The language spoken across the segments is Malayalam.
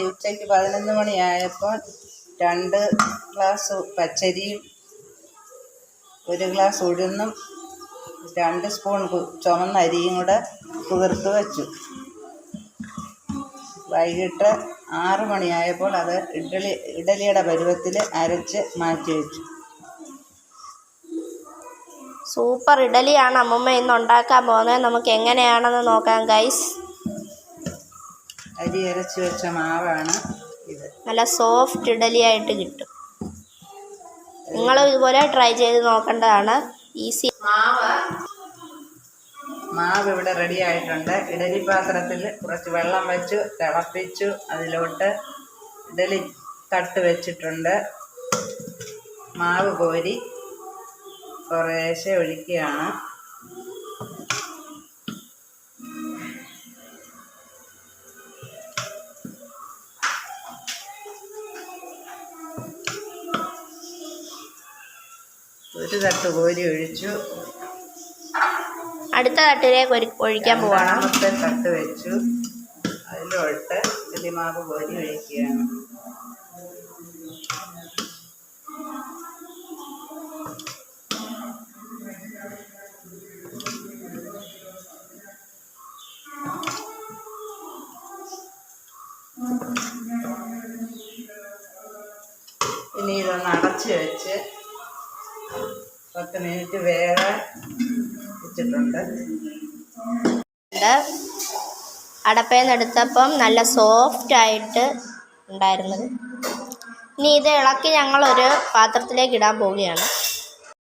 ഉച്ചയ്ക്ക് 11 മണിയായപ്പോൾ 2 ഗ്ലാസ് പച്ചരിയും 1 ഗ്ലാസ് ഉഴുന്നും 2 സ്പൂൺ ചുവന്ന അരിയും കൂടെ കുതിർത്ത് വെച്ചു. വൈകിട്ട് 6 മണിയായപ്പോൾ അത് ഇഡലിയുടെ പരുവത്തിൽ അരച്ച് മാറ്റി വെച്ചു. സൂപ്പർ ഇഡലിയാണ് അമ്മൂമ്മ ഇന്ന് ഉണ്ടാക്കാൻ പോകുന്നത്. നമുക്ക് എങ്ങനെയാണെന്ന് നോക്കാം ഗൈസ്. അരി അരച്ച് വെച്ച മാവാണ് ഇത്. നല്ല സോഫ്റ്റ് ഇഡലി ആയിട്ട് കിട്ടും. നിങ്ങൾ ഇതുപോലെ ട്രൈ ചെയ്ത് നോക്കേണ്ടതാണ്. ഈസി. മാവ് ഇവിടെ റെഡി ആയിട്ടുണ്ട്. ഇഡലി പാത്രത്തിൽ കുറച്ച് വെള്ളം വെച്ച് തിളപ്പിച്ചു. അതിലോട്ട് ഇഡലി തട്ട് വെച്ചിട്ടുണ്ട്. മാവ് കോരി കുറേശ്ശെ ഒഴിക്കുകയാണ്. ഒരു തട്ട് കോരി ഒഴിച്ചു. അടുത്ത തട്ടിലേക്ക് ഒഴിക്കാൻ പോവാണ്. രണ്ടാമത്തെ തട്ട് വെച്ചു. അതിലോട്ട് ഇഡലിമാവ് കോരി ഒഴിക്കുകയാണ്. ഇനി ഇതൊന്ന് അടച്ച് വെച്ച് 10 മിനിറ്റ് വേറെ വെച്ചിട്ടുണ്ട്. അടപ്പയിൽ നിന്ന് എടുത്തപ്പം നല്ല സോഫ്റ്റ് ആയിട്ട് ഉണ്ടായിരുന്നത്. ഇനി ഇത് ഇളക്കി ഞങ്ങളൊരു പാത്രത്തിലേക്ക് ഇടാൻ പോവുകയാണ്.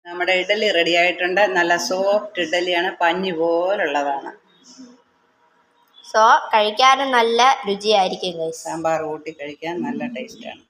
നമ്മുടെ ഇഡലി റെഡി ആയിട്ടുണ്ട്. നല്ല സോഫ്റ്റ് ഇഡലിയാണ്, പഞ്ഞി പോലുള്ളതാണ്. സോ കഴിക്കാനും നല്ല രുചിയായിരിക്കും ഗൈസ്. സാമ്പാർ കൂട്ടി കഴിക്കാൻ നല്ല ടേസ്റ്റാണ്.